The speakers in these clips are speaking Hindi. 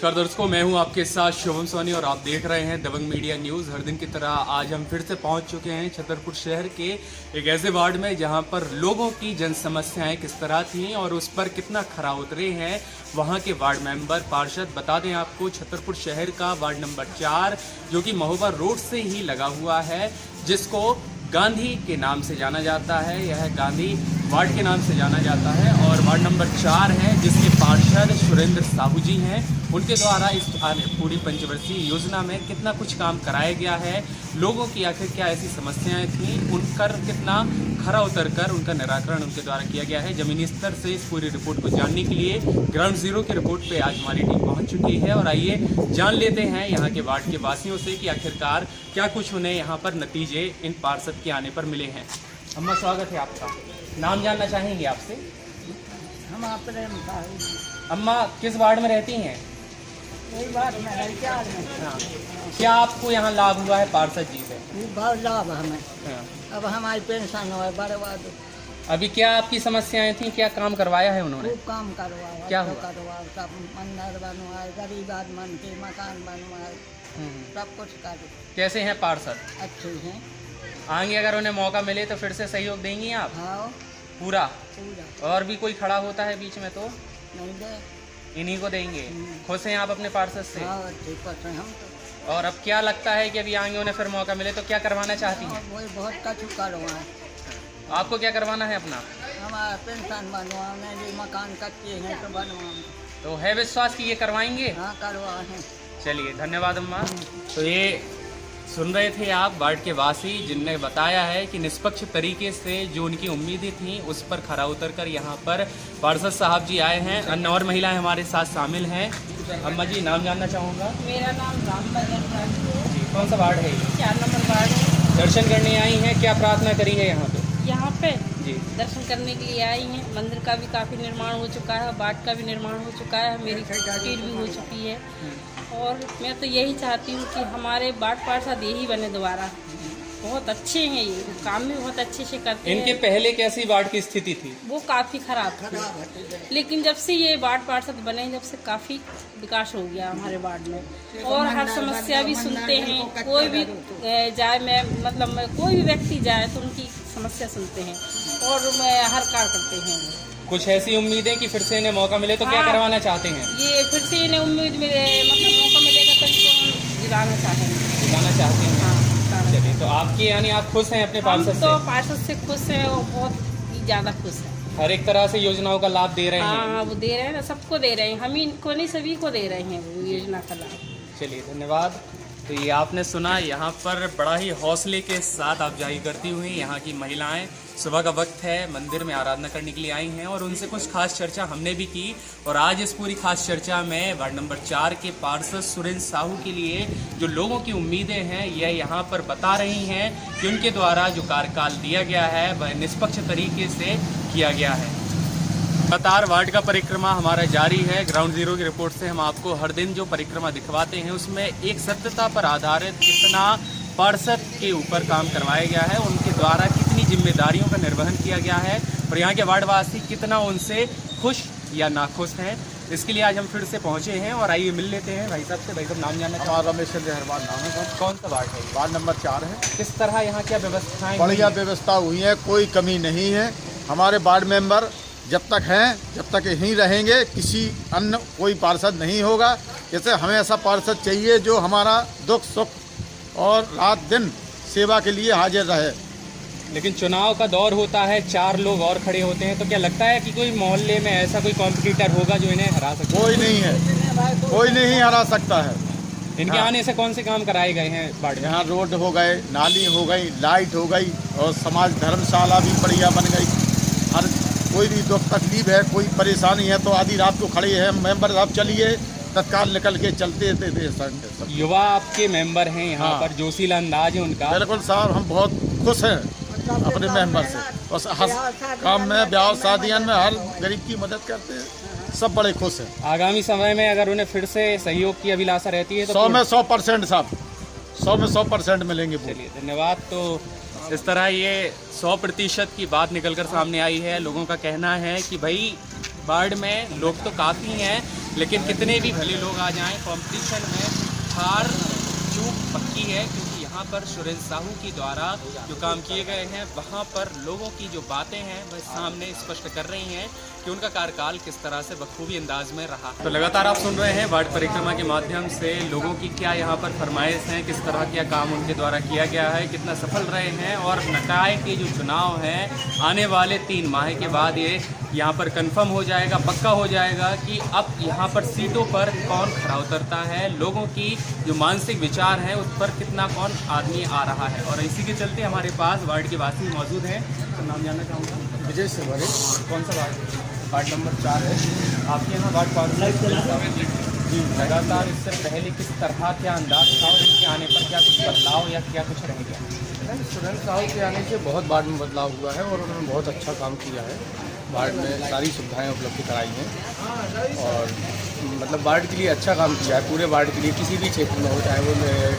नमस्कार दर्शकों, मैं हूं आपके साथ शुभम सोनी और आप देख रहे हैं दबंग मीडिया न्यूज़। हर दिन की तरह आज हम फिर से पहुंच चुके हैं छतरपुर शहर के एक ऐसे वार्ड में जहां पर लोगों की जन समस्याएं किस तरह थीं और उस पर कितना खरा उतरे हैं वहां के वार्ड मेंबर पार्षद। बता दें आपको, छतरपुर शहर का वार्ड नंबर 4 जो कि महोबा रोड से ही लगा हुआ है, जिसको गांधी के नाम से जाना जाता है। यह गांधी वार्ड के नाम से जाना जाता है और वार्ड नंबर 4 है जिसके पार्षद सुरेंद्र साहू जी हैं। उनके द्वारा इस पूरी पंचवर्षीय योजना में कितना कुछ काम कराया गया है, लोगों की आखिर क्या ऐसी समस्याएं थीं, उन पर कितना खरा उतर कर उनका निराकरण उनके द्वारा किया गया है। जमीनी स्तर से इस पूरी रिपोर्ट को जानने के लिए ग्राउंड जीरो की रिपोर्ट पे आज हमारी टीम पहुंच चुकी है और आइए जान लेते हैं यहाँ के वार्ड के वासियों से कि आखिरकार क्या कुछ उन्हें यहाँ पर नतीजे इन पार्षद के आने पर मिले हैं। अम्मा, स्वागत है आपका। नाम जानना चाहेंगे आपसे? हम अपने अम्मा, किस वार्ड में रहती हैं? बात में हाँ, क्या आपको यहाँ लाभ हुआ है पार्षद जी से? बहुत लाभ हमें। हाँ। अब हमारी पेंशन हो बर्बाद। अभी क्या आपकी समस्याएं थी, क्या काम करवाया है उन्होंने? खूब काम करवाओ, क्या हुआ? करवाओ, सब मंदिर बनवाए, गरीब आदमी के मकान बनवाए, सब कुछ कर। कैसे हैं पार्षद? अच्छे हैं। आगे अगर उन्हें मौका मिले तो फिर से सहयोग देंगी आप? हाँ, पूरा? पूरा। और भी कोई खड़ा होता है बीच में तो नहीं दे, इन्हीं को देंगे। खुश हैं आप अपने पार्षद से? हाँ ठीक है हम तो। और अब क्या लगता है कि अभी आगे उन्हें फिर मौका मिले तो क्या करवाना चाहती हैं? वही बहुत कछु करवाए। आपको क्या करवाना है अपना? हमारा पेंशन बनवाने, जो मकान कच्चे हैं तो बनवाए। तो है विश्वास कि ये करवाएंगे? हाँ करवाए। चलिए, धन्यवाद अम्मा। तो ये सुन रहे थे आप वार्ड के वासी, जिनने बताया है कि निष्पक्ष तरीके से जो उनकी उम्मीदें थीं उस पर खरा उतर कर यहाँ पर पार्षद साहब जी आए हैं। अन्य और महिलाएं हमारे साथ शामिल हैं। अम्मा जी, नाम जानना चाहूँगा? मेरा नाम राम बजर जी, कौन सा वार्ड है ये? 4 नंबर वार्ड है। दर्शन करने आई हैं, क्या प्रार्थना करी है यहाँ पे? यहाँ पे जी, दर्शन करने के लिए आई हैं। मंदिर का भी काफ़ी निर्माण हो चुका है, वार्ड का भी निर्माण हो चुका है, मेरी टीट भी हो चुकी है। और मैं तो यही चाहती हूँ कि हमारे वार्ड पार्षद यही बने दोबारा। बहुत अच्छे हैं, ये काम भी बहुत अच्छे से करते हैं। इनके पहले कैसी वार्ड की स्थिति थी? वो काफ़ी खराब थी, लेकिन जब से ये वार्ड पार्षद बने जब से काफ़ी विकास हो गया हमारे वार्ड में। और हर समस्या भी सुनते हैं, कोई भी जाए, मैं कोई भी व्यक्ति जाए तो उनकी समस्या सुनते हैं और हर कार्य करते हैं। कुछ ऐसी उम्मीदें कि फिर से इन्हें मौका मिले तो क्या हाँ। करवाना चाहते हैं? ये फिर से इन्हें उम्मीद मिले, मौका मिलेगा तो इनको हम जिलाना चाहेंगे। दिलाना चाहते हैं? हाँ, चलिए, तो आपके यानी आप खुश हैं अपने हम पार्षद तो से? पार्षद से खुश हैं और बहुत ही ज़्यादा खुश हैं। हर एक तरह से योजनाओं का लाभ दे रहे हैं? हाँ, वो दे रहे हैं ना, सबको दे रहे हैं, हम ही को नहीं सभी को दे रहे हैं वो योजना का लाभ। चलिए, धन्यवाद। तो ये आपने सुना, यहाँ पर बड़ा ही हौसले के साथ आवाजाही करती हुई यहाँ की महिलाएं, सुबह का वक्त है, मंदिर में आराधना करने के लिए आई हैं और उनसे कुछ खास चर्चा हमने भी की। और आज इस पूरी खास चर्चा में वार्ड नंबर 4 के पार्षद सुरेंद्र साहू के लिए जो लोगों की उम्मीदें हैं यह यहाँ पर बता रही हैं कि उनके द्वारा जो कार्यकाल दिया गया है वह निष्पक्ष तरीके से किया गया है। लगातार वार्ड का परिक्रमा हमारा जारी है। ग्राउंड जीरो की रिपोर्ट से हम आपको हर दिन जो परिक्रमा दिखवाते हैं उसमें एक सत्यता पर आधारित कितना पार्षद के ऊपर काम करवाया गया है, उनके द्वारा कितनी जिम्मेदारियों का निर्वहन किया गया है और यहाँ के वार्डवासी कितना उनसे खुश या नाखुश हैं। इसके लिए आज हम फिर से पहुँचे हैं और आइए मिल लेते हैं भाई साहब से। भाई साहब, नाम जानना चाहूँगा? रमेश जहरवाल नाम है सर। कौन सा वार्ड है? वार्ड नंबर 4 है। किस तरह यहाँ क्या व्यवस्थाएं? बढ़िया व्यवस्था हुई है, कोई कमी नहीं है। हमारे वार्ड मेंबर जब तक हैं जब तक यहीं रहेंगे, किसी अन्य कोई पार्षद नहीं होगा। जैसे हमें ऐसा पार्षद चाहिए जो हमारा दुख सुख और रात दिन सेवा के लिए हाजिर रहे। लेकिन चुनाव का दौर होता है, 4 लोग और खड़े होते हैं, तो क्या लगता है कि कोई मोहल्ले में ऐसा कोई कॉम्पिटिटर होगा जो इन्हें हरा सकता है? कोई नहीं है, कोई नहीं हरा सकता है। इनके आने से कौन से काम कराए गए हैं वार्ड में? यहाँ रोड हो गए, नाली हो गई, लाइट हो गई और समाज धर्मशाला भी बढ़िया बन गई। हर कोई भी दुख तकलीफ है, कोई परेशानी है तो आधी रात को खड़े हैं मेंबर साहब, चलिए तत्काल निकल के चलते थे। युवा आपके मेंबर हैं यहाँ हाँ। पर, जोशीला अंदाज है उनका। बिल्कुल साहब, हम बहुत खुश हैं अपने मेंबर से और हर काम में, ब्याह शादियों में हर गरीब की मदद करते हैं, सब बड़े खुश हैं। आगामी समय में अगर उन्हें फिर से सहयोग की अभिलाषा रहती है तो 100 में 100% साहब, 100 में 100% मिलेंगे। चलिए, धन्यवाद। तो इस तरह ये 100% की बात निकलकर सामने आई है। लोगों का कहना है कि भाई वार्ड में लोग तो काफ़ी हैं लेकिन कितने भी भले लोग आ जाएं, कंपटीशन में हार चूक पक्की है, क्योंकि यहाँ पर सुरेंद्र साहू की द्वारा जो काम किए गए हैं वहाँ पर लोगों की जो बातें हैं वह सामने स्पष्ट कर रही हैं कि उनका कार्यकाल किस तरह से बखूबी अंदाज में रहा। तो लगातार आप सुन रहे हैं वार्ड परिक्रमा के माध्यम से लोगों की क्या यहाँ पर फरमाइश हैं, किस तरह का काम उनके द्वारा किया गया है, कितना सफल रहे हैं, और निकाय के जो चुनाव हैं आने वाले 3 माह के बाद ये यहाँ पर कंफर्म हो जाएगा, पक्का हो जाएगा कि अब यहाँ पर सीटों पर कौन खरा उतरता है, लोगों की जो मानसिक विचार हैं उस पर कितना कौन आदमी आ रहा है। और इसी के चलते हमारे पास वार्ड के वासी मौजूद हैं। तो नाम जानना चाहूँगा। विजय सिंह। कौन सा वार्ड? वार्ड नंबर 4 है। आपके यहाँ वार्ड पार्षद जी लगातार इससे पहले किस तरह क्या अंदाज था और इनके आने पर क्या कुछ बदलाव या क्या कुछ रह गया? नहीं, सुरेंद्र साहू के आने से बहुत वार्ड में बदलाव हुआ है और उन्होंने बहुत अच्छा काम किया है। वार्ड में सारी सुविधाएं उपलब्ध कराई हैं और मतलब वार्ड के लिए अच्छा काम किया है। पूरे वार्ड के लिए किसी भी क्षेत्र में हो, चाहे वो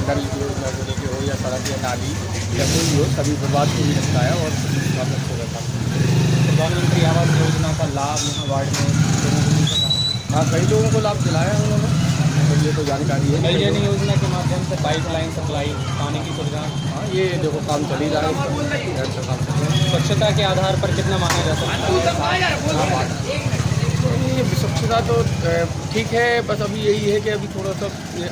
नल योजना को लेकर हो या सड़क या नाली या कोई भी हो, सभी विभाग को भी रखता है और काम अच्छा रहता है। प्रधानमंत्री आवास योजना का लाभ यहाँ वार्ड में लोगों को मिल सका? हाँ, कई लोगों को लाभ दिलाया है उन्होंने, और ये तो जानकारी है। जल जीवन योजना के माध्यम से पाइपलाइन सप्लाई, पानी की सुविधा, हाँ, ये देखो काम चल ही रहा है, काम चल रहा है। स्वच्छता के आधार पर कितना माना जा सकता है? ये स्वच्छता तो ठीक है, बस अभी यही है कि अभी थोड़ा सा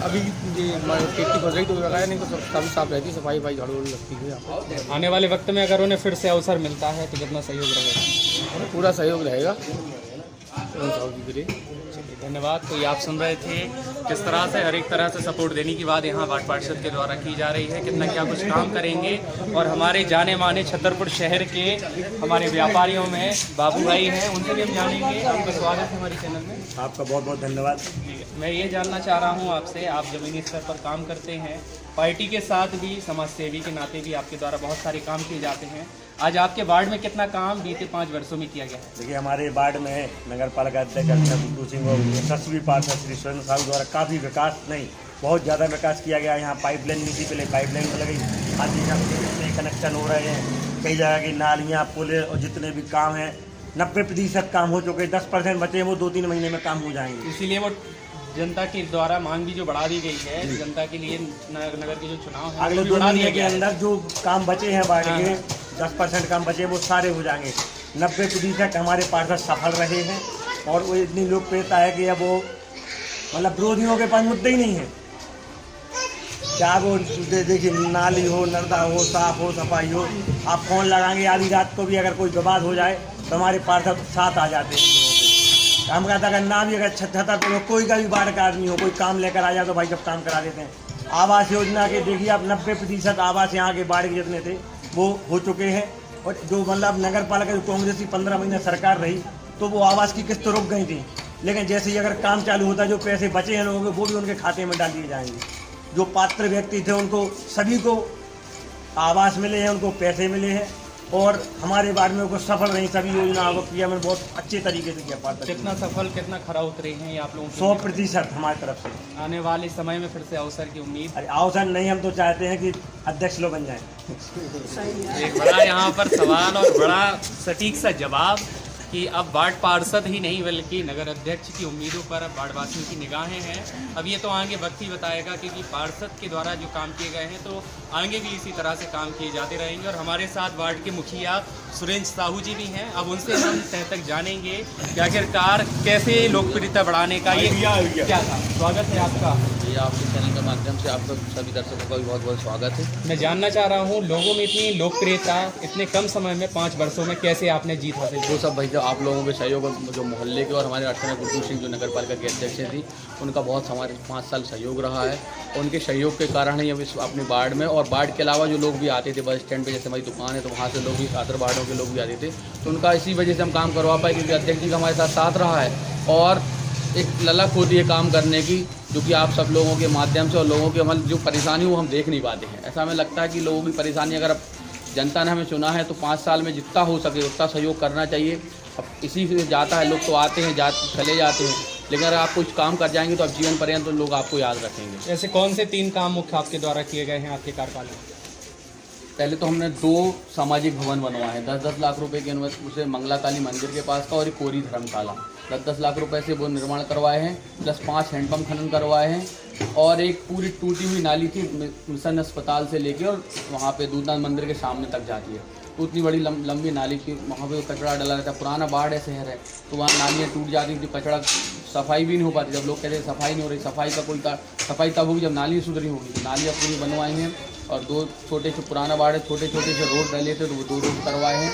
अभी ये खेती बन रही तो लगाया, नहीं तो स्वच्छता भी साफ रहती है, सफाई झाड़ू लगती है यहाँ पर। आने वाले वक्त में अगर उन्हें फिर से अवसर मिलता है तो कितना सहयोग रहेगा? पूरा सहयोग रहेगा के लिए। धन्यवाद। तो ये आप सुन रहे थे किस तरह से हर एक तरह से सपोर्ट देने की बात यहाँ वार्ड पार्षद के द्वारा की जा रही है, कितना क्या कुछ काम करेंगे। और हमारे जाने माने छतरपुर शहर के हमारे व्यापारियों में बाबू भाई हैं, उनसे भी हम जानेंगे। आपका स्वागत है हमारे चैनल में। आपका बहुत बहुत धन्यवाद। मैं ये जानना चाह रहा हूँ आपसे, आप ज़मीनी स्तर पर काम करते हैं, पार्टी के साथ भी समाज सेवी के नाते भी आपके द्वारा बहुत सारे काम किए जाते हैं। आज आपके वार्ड में कितना काम बीते 5 वर्षों में किया गया है? देखिए, हमारे वार्ड में नगर पालिका अध्यक्ष गुड्डू सिंह और यशस्वी पार्षद श्री सुरेंद्र साहू द्वारा काफ़ी विकास, नहीं बहुत ज़्यादा विकास किया गया। यहाँ पाइपलाइन नहीं थी, पहले पाइपलाइन तो लगी, आज जितने कनेक्शन हो रहे हैं, कई जगह की नालियाँ, पुल और जितने भी काम हैं 90% काम हो चुके, 10% बचे, वो 2-3 महीने में काम हो जाएंगे। इसीलिए वो जनता के द्वारा मांग भी जो बढ़ा दी गई है, जनता के लिए नगर के जो चुनाव है अगले 2 महीने के अंदर जो काम बचे हैं वार्ड के, 10% काम बचे, वो सारे हो जाएंगे। 90% हमारे पार्षद सफल रहे हैं और वो इतनी लोकप्रियता है कि अब वो मतलब विरोधियों के पास मुद्दे ही नहीं है। क्या वो देखिए, नाली हो, नर्दा हो, साफ हो, सफाई हो, आप फोन लगाएंगे आधी रात को भी अगर कोई विवाद हो जाए तो हमारे पार्षद साथ आ जाते हैं। हम कहता अगर ना भी अगर छतरपुर कोई का भी बाढ़ का आदमी हो, कोई काम लेकर आ जाए तो भाई जब काम करा देते हैं। आवास योजना के देखिए आप 90% आवास यहाँ के बाढ़ के जितने थे वो हो चुके हैं। और जो मतलब नगर पालिका जो कांग्रेस की 15 महीने सरकार रही तो वो आवास की किस्त रुक गई थी, लेकिन जैसे ही अगर काम चालू होता, जो पैसे बचे हैं लोगों के वो भी उनके खाते में डाल दिए जाएंगे। जो पात्र व्यक्ति थे उनको सभी को आवास मिले हैं, उनको पैसे मिले हैं और हमारे वार्ड में को सफल रही सभी योजनाओं को किया, मैंने बहुत अच्छे तरीके से किया। पार्षद कितना सफल, कितना खरा उतरे हैं ये आप लोगों 100% हमारी तरफ से। आने वाले समय में फिर से अवसर की उम्मीद? अरे अवसर नहीं, हम तो चाहते हैं कि अध्यक्ष लोग बन जाएं। एक बड़ा यहाँ पर सवाल और बड़ा सटीक सा जवाब कि अब वार्ड पार्षद ही नहीं बल्कि नगर अध्यक्ष की उम्मीदों पर अब वार्डवासियों की निगाहें हैं। अब ये तो आगे वक्त ही बताएगा, क्योंकि पार्षद के द्वारा जो काम किए गए हैं तो आगे भी इसी तरह से काम किए जाते रहेंगे। और हमारे साथ वार्ड के मुखिया सुरेंद्र साहू जी भी हैं, अब उनसे हम तह तक जानेंगे कि आखिरकार कैसे लोकप्रियता बढ़ाने का ये क्या था। स्वागत है आपका। ये आपके चैनल के माध्यम से आपका सभी दर्शकों का भी बहुत बहुत स्वागत है। मैं जानना चाह रहा हूँ, लोगों में इतनी लोकप्रियता इतने कम समय में 5 वर्षों में कैसे आपने जीत हासिल की? वो सब भाई आप लोगों के सहयोग, जो मोहल्ले के और हमारे अर्चना गुड्डू सिंह जो नगर पालिका के अध्यक्ष थी, उनका बहुत हमारे 5 साल सहयोग रहा है। उनके सहयोग के कारण ही अभी अपने वार्ड में, और वार्ड के अलावा जो लोग भी आते थे बस स्टैंड पे, जैसे हमारी दुकान है तो वहाँ से लोग भी, सातर वार्डों के लोग भी आते थे, तो उनका इसी वजह से हम काम करवा पाए, क्योंकि अध्यक्ष जी का हमारे साथ रहा है और एक ललक होती है काम करने की, जो कि आप सब लोगों के माध्यम से और लोगों के मतलब जो परेशानी वो हम देख नहीं पाते हैं। ऐसा हमें लगता है कि लोगों की परेशानी अगर अब जनता ने हमें चुना है तो 5 साल में जितना हो सके उतना सहयोग करना चाहिए। अब इसी से जाता है, लोग तो आते हैं चले जाते हैं, लेकिन अगर आप कुछ काम कर जाएंगे तो अब जीवन पर्यंत तो लोग आपको याद रखेंगे। ऐसे कौन से 3 काम मुख्य आपके द्वारा किए गए हैं आपके कार्यकाल में? पहले तो हमने 2 सामाजिक भवन बनवाए हैं 10-10 लाख रुपए के अनुसार, उसे मंगला काली मंदिर के पास का और एक कोरी धर्मशाला 10-10 लाख रुपए से वो निर्माण करवाए हैं, प्लस 5 हैंडपम्प खनन करवाए हैं और एक पूरी टूटी हुई नाली थी मिशन अस्पताल से लेके और वहाँ पे दूधनाथ मंदिर के सामने तक जाती है। तो उतनी बड़ी लंबी नाली थी, वहाँ पे कचरा डला रहता है, पुराना बाढ़ है शहर है, तो वहाँ नालियाँ टूट जाती थी, कचरा सफाई भी नहीं हो पाती। जब लोग कहते हैं सफाई नहीं हो रही, सफाई तब होगी जब नाली सुधरी होगी। तो नालियाँ पूरी बनवाई हैं और 2 छोटे से पुराना बाढ़ है, छोटे छोटे से रोड डले थे तो वो 2 रोड करवाए हैं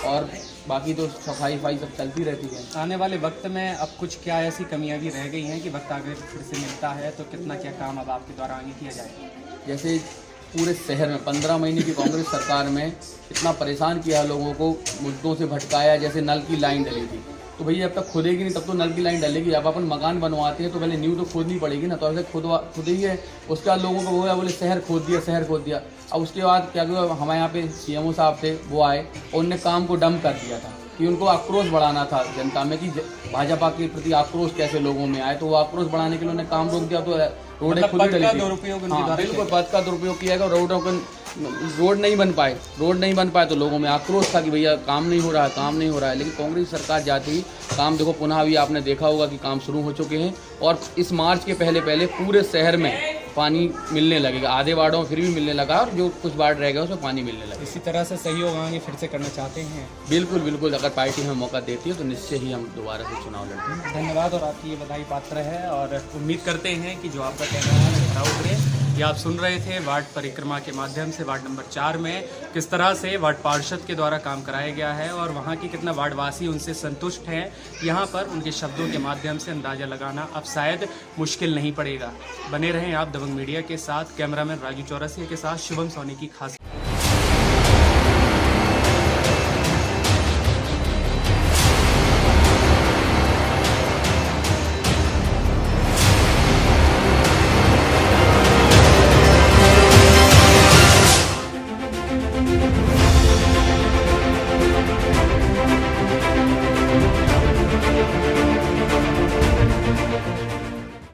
और बाकी तो सफाई सब चलती रहती है। आने वाले वक्त में अब कुछ क्या ऐसी कमियां भी रह गई हैं कि वक्त आगे फिर से मिलता है तो कितना क्या काम अब आपके द्वारा आगे किया जाएगा? जैसे पूरे शहर में 15 महीने की कांग्रेस सरकार में इतना परेशान किया लोगों को, मुद्दों से भटकाया, जैसे नल की लाइन डली थी तो भैया जब तक खुदेगी नहीं तब तो नल की लाइन डलेगी। जब अपन मकान बनवाते हैं तो पहले नींव तो खोदनी पड़ेगी ना, तो ऐसे खुद ही है। उसके बाद लोगों को वो है बोले शहर खोद दिया। अब उसके बाद क्या हुआ, हमारे यहाँ पे CMO साहब थे, वो आए और उनने काम को डंप कर दिया था कि उनको आक्रोश बढ़ाना था जनता में कि भाजपा के प्रति आक्रोश कैसे लोगों में आए, तो वो आक्रोश बढ़ाने के लिए उन्होंने काम रोक दिया। तो रोड खुद ही डली थी। हाँ बिल्कुल, पद का दुरुपयोग किया गया। रोड नहीं बन पाए तो लोगों में आक्रोश था कि भैया काम नहीं हो रहा है। लेकिन कांग्रेस सरकार जाती ही काम देखो, पुनः अभी आपने देखा होगा कि काम शुरू हो चुके हैं और इस मार्च के पहले पूरे शहर में पानी मिलने लगेगा। आधे वार्डों में फिर भी मिलने लगा और जो कुछ वार्ड रह गया उसमें पानी मिलने लगा। इसी तरह से सहयोग आगे फिर से करना चाहते हैं? बिल्कुल, अगर पार्टी हमें मौका देती है तो निश्चय ही हम दोबारा से चुनाव लड़ते हैं। धन्यवाद और आपकी ये बधाई पात्र है और उम्मीद करते हैं कि जो आपका कहना है खरा उतरे। ये आप सुन रहे थे वार्ड परिक्रमा के माध्यम से वार्ड नंबर 4 में किस तरह से वार्ड पार्षद के द्वारा काम कराया गया है और वहाँ की कितना वार्डवासी उनसे संतुष्ट हैं। यहाँ पर उनके शब्दों के माध्यम से अंदाज़ा लगाना अब शायद मुश्किल नहीं पड़ेगा। बने रहें आप दबंग मीडिया के साथ। कैमरामैन राजू चौरसिया के साथ शुभम सोनी की खास